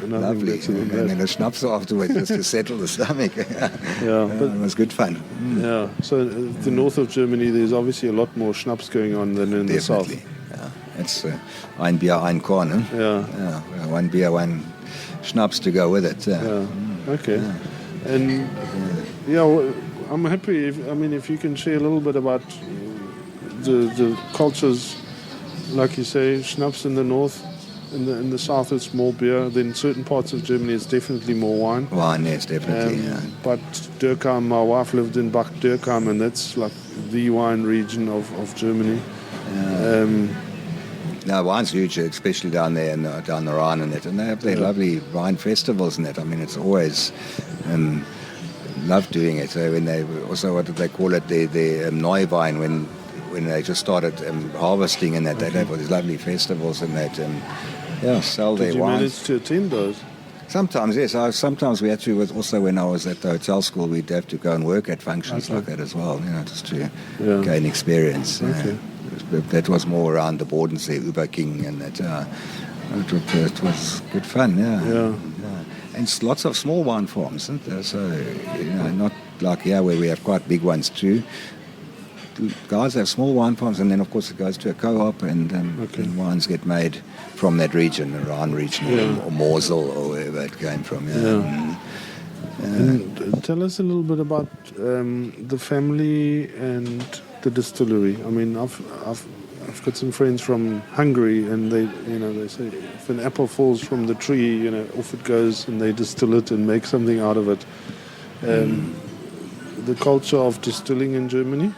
Lovely. And then a schnapps afterwards just to settle the stomach. But it was good fun. Yeah. So the north of Germany, there's obviously a lot more schnapps going on than in the south. Definitely. Yeah. It's ein Bier, ein Korn. Yeah. One beer, one schnapps to go with it. Okay. Yeah. And I'm happy if you can share a little bit about the cultures, like you say, schnapps in the north. In the south, it's more beer. Then certain parts of Germany, it's definitely more wine. Wine, yes, definitely. But Dürkheim, my wife lived in Bad Dürkheim, and that's like the wine region of Germany. Now, wine's huge, especially down there and down the Rhine and it. And they have their lovely wine festivals and it. I mean, it's always love doing it. So when they also, what did they call it? The Neuwein, when they just started harvesting and that, they'd have all these lovely festivals and that. Sell their wines. Did you manage to attend those? Sometimes, yes. Sometimes we had to, also when I was at the hotel school, we'd have to go and work at functions like that as well, just to gain experience. Okay. That was more around the Bodensee, Überking, and that. It was good fun, And it's lots of small wine farms, isn't there? So, not like here where we have quite big ones too. Guys have small wine farms, and then of course it goes to a co-op, and wines get made from that region, the Rhine region, or Mosel, or wherever it came from. And tell us a little bit about the family and the distillery. I mean, I've got some friends from Hungary, and they say if an apple falls from the tree, off it goes, and they distill it and make something out of it. The culture of distilling in Germany.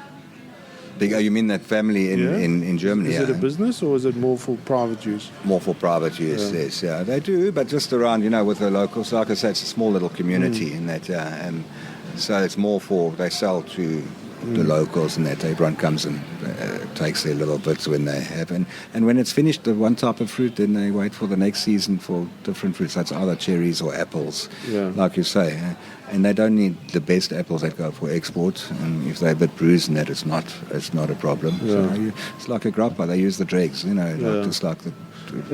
You mean that family in Germany? Is it a business or is it more for private use? More for private use, yes. Yeah, they do, but just around, with the locals. Like I said, it's a small little community in that, so it's more for, they sell to the locals and that everyone comes and takes their little bits when they have. And when it's finished, the one type of fruit, then they wait for the next season for different fruits. That's either cherries or apples, like you say. And they don't need the best apples that go for export. And if they're a bit bruised and that, it's not a problem. So it's like a grappa. They use the dregs, just like the...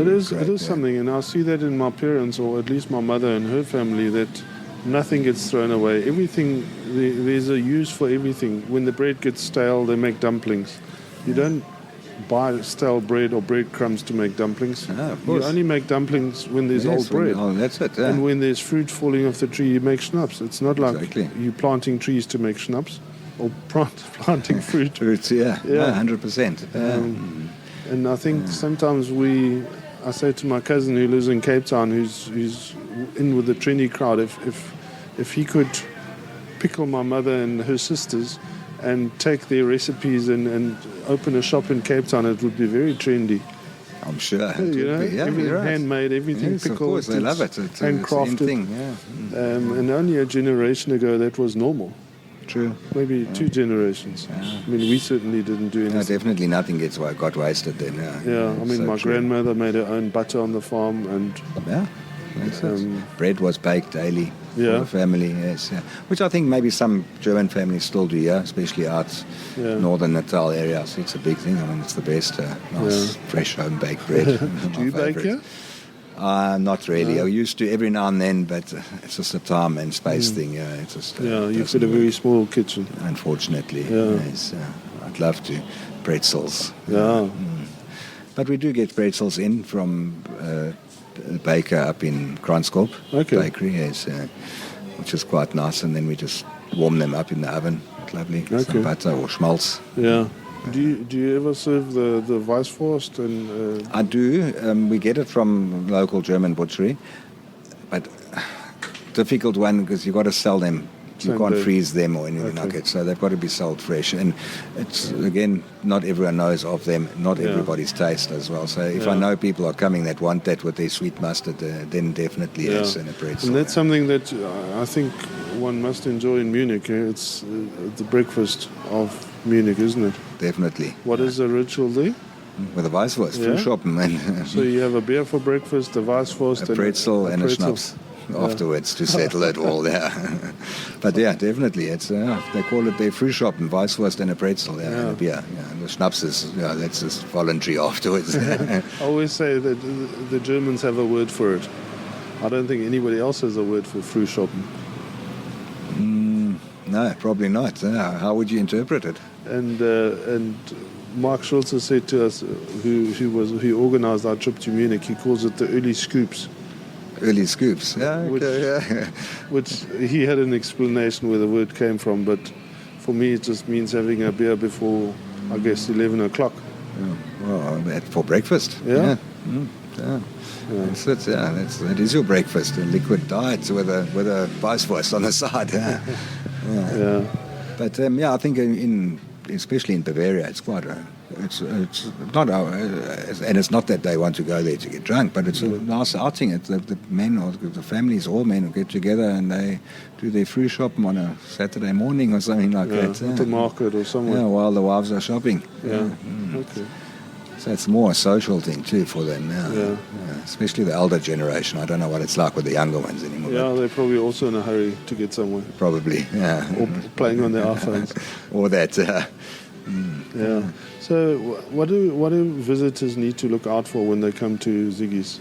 It is something, and I see that in my parents, or at least my mother and her family, that nothing gets thrown away. Everything, there's a use for everything. When the bread gets stale, they make dumplings. You don't buy stale bread or breadcrumbs to make dumplings. You only make dumplings when there's old bread. That's it. And when there's fruit falling off the tree, you make schnapps. It's not like you planting trees to make schnapps or planting fruit. Fruits, 100%. And I think sometimes I say to my cousin who lives in Cape Town, who's in with the trendy crowd, if he could pickle my mother and her sisters and take their recipes and open a shop in Cape Town, it would be very trendy. I'm sure. Everything handmade, everything pickled. Of course, they love it. It's handcrafted. thing, and only a generation ago that was normal. True. Maybe 2 generations. I mean, we certainly didn't do anything. No, definitely nothing got wasted then. I mean, my grandmother made her own butter on the farm, and bread was baked daily for the family. Yes, which I think maybe some German families still do. Especially out northern Natal areas. It's a big thing. I mean, it's the best nice fresh home baked bread. Do you bake here? Not really. I used to every now and then, but it's just a time and space thing. It's just you've got a very small kitchen. Unfortunately, yes. I'd love to pretzels. But we do get pretzels in from a baker up in Kranskop Bakery, which is quite nice. And then we just warm them up in the oven. It's lovely. Some butter or schmaltz. Yeah. Do you ever serve the Weisswurst? I do. We get it from local German butchery, but difficult one because you got to sell them. You can't freeze them or anything like that, so they've got to be sold fresh. And it's, again, not everyone knows of them, not everybody's taste as well. So if I know people are coming that want that with their sweet mustard, then definitely yes, and a pretzel. And that's something that I think one must enjoy in Munich. It's the breakfast of Munich, isn't it? Definitely. What is the ritual there? With a Weisswurst, frühschoppen. So you have a beer for breakfast, a Weisswurst, a pretzel and a schnapps. afterwards to settle it all there. But yeah, definitely, it's they call it their Frühschoppen, Weißwurst and a pretzel, and a beer. Yeah, and the schnapps is that's just voluntary afterwards. I always say that the Germans have a word for it. I don't think anybody else has a word for Frühschoppen. No, probably not. How would you interpret it? And Mark Schulze said to us, who organised our trip to Munich, he calls it the early scoops. Early scoops, Which he had an explanation where the word came from, but for me it just means having a beer before, I guess, 11 o'clock. Well, for breakfast. Yeah. That's it. Yeah, that is your breakfast. A liquid diet with a Weißwurst on the side. Yeah. But I think especially in Bavaria, it's quite it's not and it's not that they want to go there to get drunk, but it's a nice outing. The men or the families, all men, will get together and they do their Frühschoppen on a Saturday morning or something like that. At the market or somewhere. Yeah, while the wives are shopping. Okay. So it's more a social thing too for them now. Especially the elder generation. I don't know what it's like with the younger ones anymore. Yeah, they're probably also in a hurry to get somewhere. Probably, yeah. Or playing on their iPhones. Or that. Yeah. So what do visitors need to look out for when they come to Siggi's?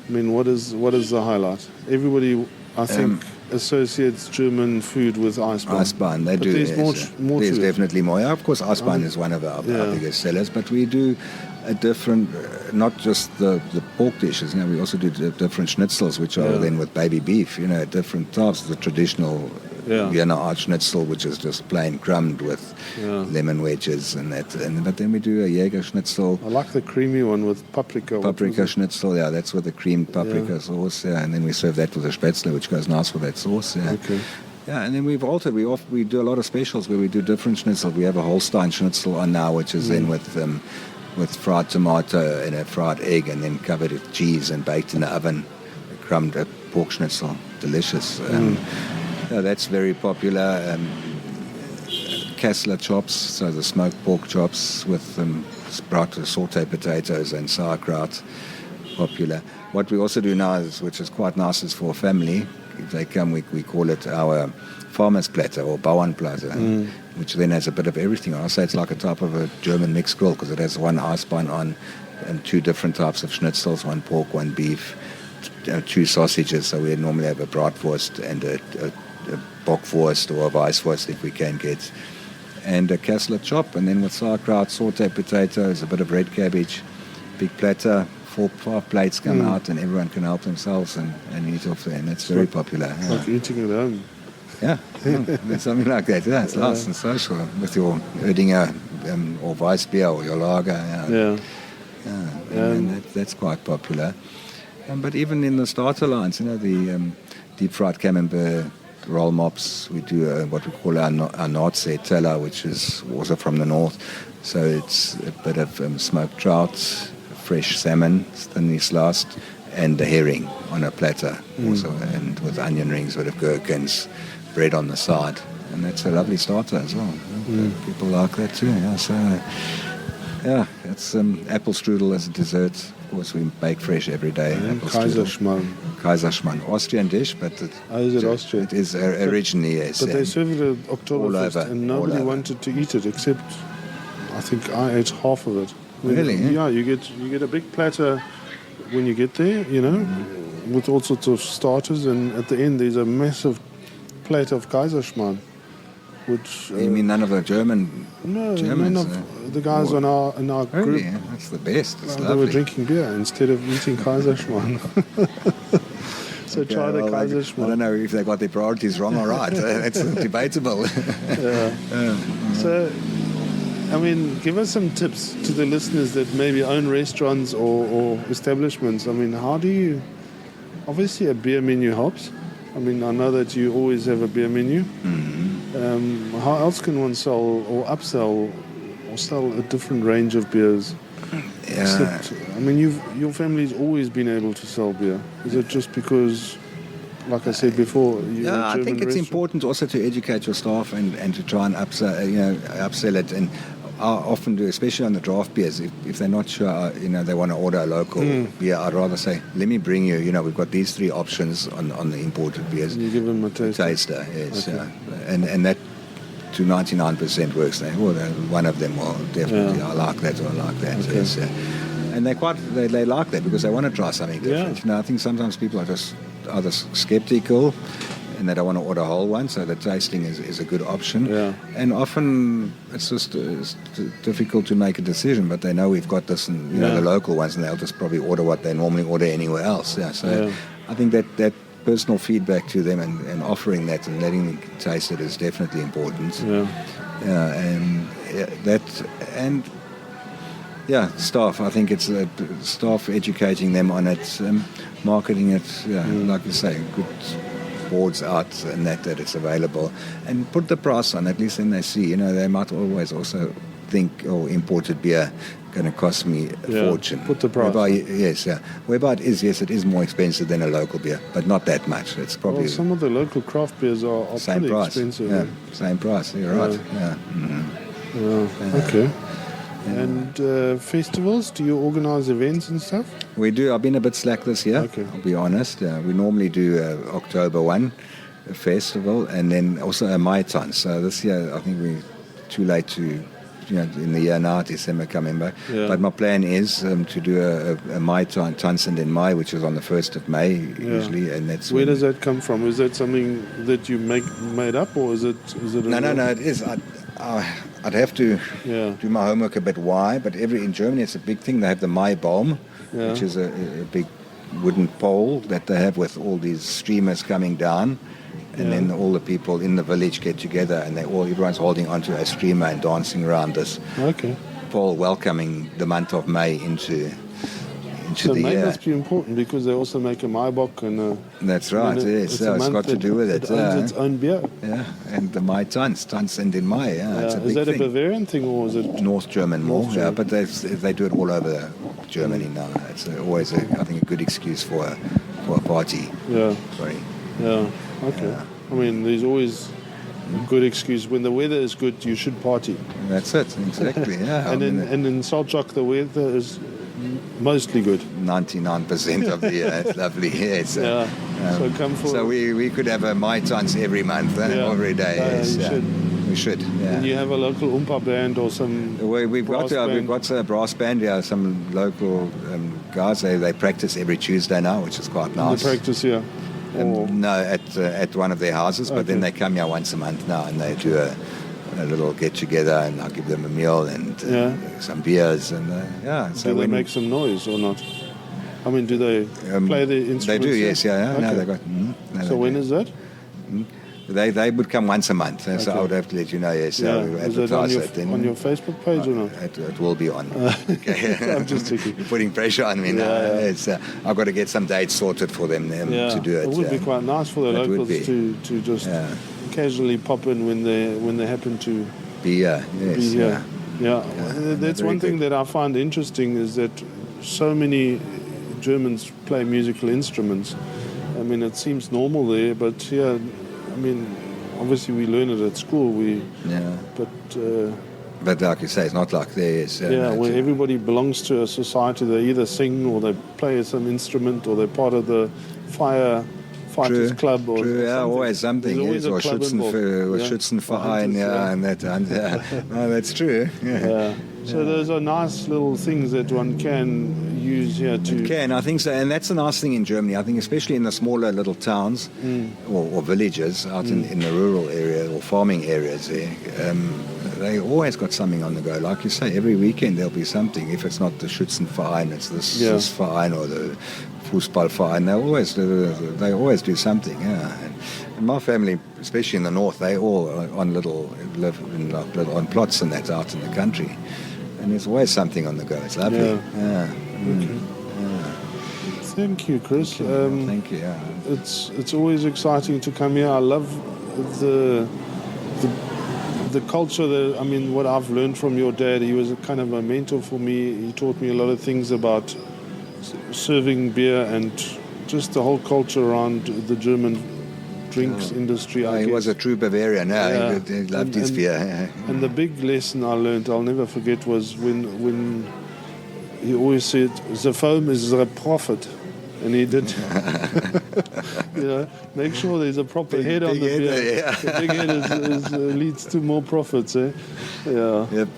I mean, what is the highlight? Everybody, I think, associates German food with Eisbein. Eisbein, they do. There's definitely more. Yeah, of course, Eisbein is one of our biggest sellers, but we do a different, not just the pork dishes. We also do different schnitzels, which are then with baby beef. Different types. The traditional Vienna Art Schnitzel, which is just plain crumbed with lemon wedges and that. But then we do a Jäger Schnitzel. I like the creamy one with paprika. Paprika Schnitzel, that's with the creamed paprika sauce. And then we serve that with a Spätzle, which goes nice with that sauce. Okay. Yeah, and then we've altered. We do a lot of specials where we do different schnitzel. We have a Holstein Schnitzel on now, which is then with fried tomato and a fried egg, and then covered with cheese and baked in the oven. A crumbed pork Schnitzel, delicious. That's very popular. Kassler chops, so the smoked pork chops with sauteed potatoes and sauerkraut, popular. What we also do now, which is quite nice, is for a family. If they come, we call it our farmer's platter or Bauernplatte, which then has a bit of everything. I say it's like a type of a German mixed grill because it has one Eisbein on and two different types of schnitzels, one pork, one beef, two sausages. So we normally have a bratwurst and a bockwurst or a Weißwurst if we can get, and a Kassler chop, and then with sauerkraut, sauteed potatoes, a bit of red cabbage, big platter, 4-5 plates come out, and everyone can help themselves and eat off there, and that's very popular. It's like eating at home. Yeah, something like that. Yeah, it's nice and social with your Oerdinger or Weissbier or your lager. And that's quite popular. But even in the starter lines, the deep fried camembert, roll mops, we do what we call our Nordsee Teller, which is also from the north. So it's a bit of smoked trout, fresh salmon, thinly sliced, and a herring on a platter also, and with onion rings, bit of gherkins, bread on the side. And that's a lovely starter as well. People like that too. It's apple strudel as a dessert. Of course, we bake fresh every day. Kaiserschmarrn, Austrian dish, but is it Austrian? It is originally, yes. But they serve it at Oktoberfest, and nobody wanted to eat it except I think I ate half of it. Really? Yeah, you get a big platter when you get there, with all sorts of starters, and at the end there's a massive plate of Kaiserschmarrn. Which, you mean none of the Germans? None of the guys in our group. Really? That's the best. It's they were drinking beer instead of eating Kaiserschmarrn. So try the Kaiserschmarrn. I don't know if they got their priorities wrong or right. That's debatable. So, I mean, give us some tips to the listeners that maybe own restaurants or establishments. I mean, how do you... Obviously, a beer menu helps. I mean, I know that you always have a beer menu. How else can one sell or upsell or sell a different range of beers? Except, I mean, your family's always been able to sell beer. Is it just because, like I said before, I think it's important also to educate your staff and to try and upsell it. And often do, especially on the draft beers, if they're not sure, they want to order a local beer, I'd rather say, let me bring you, we've got these 3 options on the imported beers. You give them a taster. Yes. Okay. And that to 99% works. One of them will definitely, I like that or I like that. Okay. Yes, and they like that because they want to try something different. Yeah. I think sometimes people are just either skeptical and they don't want to order a whole one, so the tasting is a good option. Yeah. And often it's just it's difficult to make a decision, but they know we've got this and the local ones, and they'll just probably order what they normally order anywhere else. Yeah. So I think that personal feedback to them and offering that and letting them taste it is definitely important. Staff. I think it's staff educating them on it, marketing it. Like you say, good boards out and that it's available, and put the price on. At least then they see. They might always also think, imported beer going to cost me a fortune. Put the price. Whereby it is more expensive than a local beer, but not that much. It's probably some of the local craft beers are same pretty price. expensive. Yeah, same price. You're right. Yeah. Mm-hmm. Okay. And festivals? Do you organise events and stuff? We do. I've been a bit slack this year. Okay. I'll be honest. We normally do October 1 a festival, and then also a Maitan. So this year I think we're too late to. In the year now, December coming back. Yeah. But my plan is to do a Mai Tansen in Mai, which is on the 1st of May usually, and that's. Where does that come from? Is that something that you made up, or is it? No. It is. I'd have to do my homework a bit. Why? But in Germany, it's a big thing. They have the Mai Baum, which is a big wooden pole that they have with all these streamers coming down. And then all the people in the village get together, and everyone's holding onto a streamer and dancing around this pole, welcoming the month of May into the May year. Must be important because they also make a Maibok and that's right. Yes, so it's got to do with it. It owns its own beer. Yeah, and the Mai Tanzen in Mai. It's a big is that thing. A Bavarian thing or is it North German more? Yeah, but they do it all over Germany now. It's always I think a good excuse for a party. Yeah. Sorry. Yeah. Okay. Yeah. I mean, there's always a good excuse. When the weather is good, you should party. That's it, exactly, yeah. and in Saltjak, the weather is mostly good. 99% of the year. It's lovely. Yeah, so come for... So we could have a Mai Tans every month, every day. Yes, we should. Yeah. And you have a local Oompa band or some we've got a brass band, some local guys. They practice every Tuesday now, which is quite nice. They practice, No, at one of their houses, but then they come here once a month now, and they do a little get together, and I'll give them a meal and some beers, and So do they make some noise or not? I mean, do they play the instruments? They do, yes, Okay. No, they got. So when is that? They would come once a month, so I would have to let you know. Yes, is that on your Facebook page or not? It will be on. Okay. I'm just checking. You're putting pressure on me now. I've got to get some dates sorted for them to do it. It would be quite nice for the locals to just casually pop in when they happen to be here. Yes, that's one thing that I find interesting is that so many Germans play musical instruments. I mean, it seems normal there, but here, I mean, obviously we learn it at school. But like you say, it's not like there is. Where everybody belongs to a society. They either sing or they play some instrument or they're part of the fighters club or something. Always something. Always or Schützenverein, and that. No, that's true. Yeah. So those are nice little things that one can use here to... It can, I think so. And that's a nice thing in Germany. I think especially in the smaller little towns or villages out in the rural area or farming areas there, they always got something on the go. Like you say, every weekend there'll be something. If it's not the Schützenverein, it's the Verein or the Fußballverein. They always do something, And my family, especially in the north, they all live on plots and that out in the country. And there's always something on the go. It's lovely. Okay. Thank you, Chris. Thank you. It's always exciting to come here. I love the culture. What I've learned from your dad. He was a kind of a mentor for me. He taught me a lot of things about serving beer and just the whole culture around the German drinks industry. I he guess. was a true Bavarian. Yeah. He loved his beer. And the big lesson I learned, I'll never forget, was when he always said, "The foam is the profit." And he did, make sure there's a proper head on the beer. Yeah. The big head leads to more profits, eh? Yeah. Yep.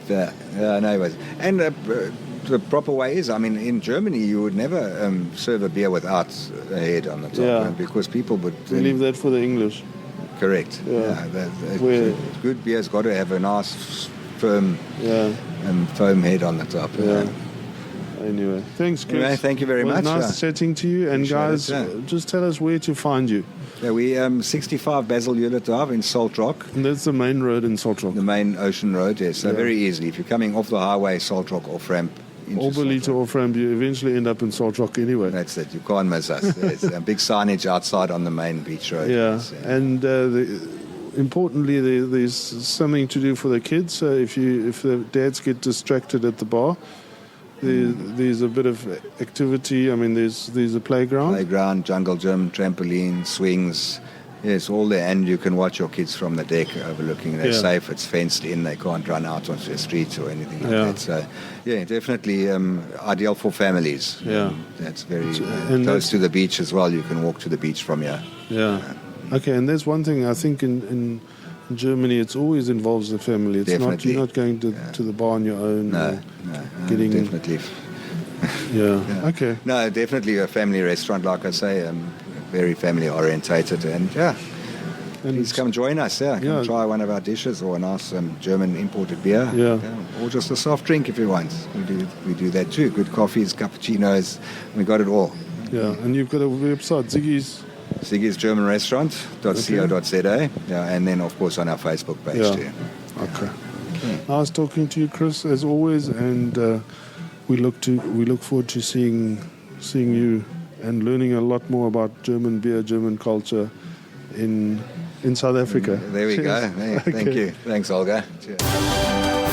No, it was. And the proper way is, I mean, in Germany you would never serve a beer without a head on the top, because people would leave that for the English. Correct. Yeah. Good beer's got to have a nice firm foam head on the top. Yeah. Anyway, thanks, Chris. Anyway, thank you very much. Nice chatting to you. And guys, just tell us where to find you. Yeah, we 65 Basil Hewlett Drive in Salt Rock. And that's the main road in Salt Rock. The main ocean road, yes. So very easily. If you're coming off the highway, Salt Rock off ramp. Orberley to off ramp, you eventually end up in Salt Rock anyway. That's it. You can't miss us. There's a big signage outside on the main beach road. Yeah, and importantly, there's something to do for the kids. So if the dads get distracted at the bar, there's a bit of activity. I mean, there's a playground, jungle gym, trampoline, swings. Yes, all there, and you can watch your kids from the deck overlooking. They're safe. It's fenced in. They can't run out onto the streets or anything like that. So, definitely ideal for families. Yeah, that's very close to the beach as well. You can walk to the beach from here. Yeah. Okay, and there's one thing I think in Germany, it always involves the family. It's not, you're not going to the bar on your own. No, definitely. Okay. No, definitely a family restaurant, like I say, very family orientated, and please come join us. Come try one of our dishes or a nice German imported beer. Or just a soft drink if you want. We do that too. Good coffees, cappuccinos. We got it all. Yeah, and you've got a website, Siggi's German Restaurant.co.za, and then of course on our Facebook page too. Okay. Nice talking to you, Chris, as always, and we look forward to seeing you and learning a lot more about German beer, German culture in South Africa. There we go. Thank you. Thanks, Olga. Cheers.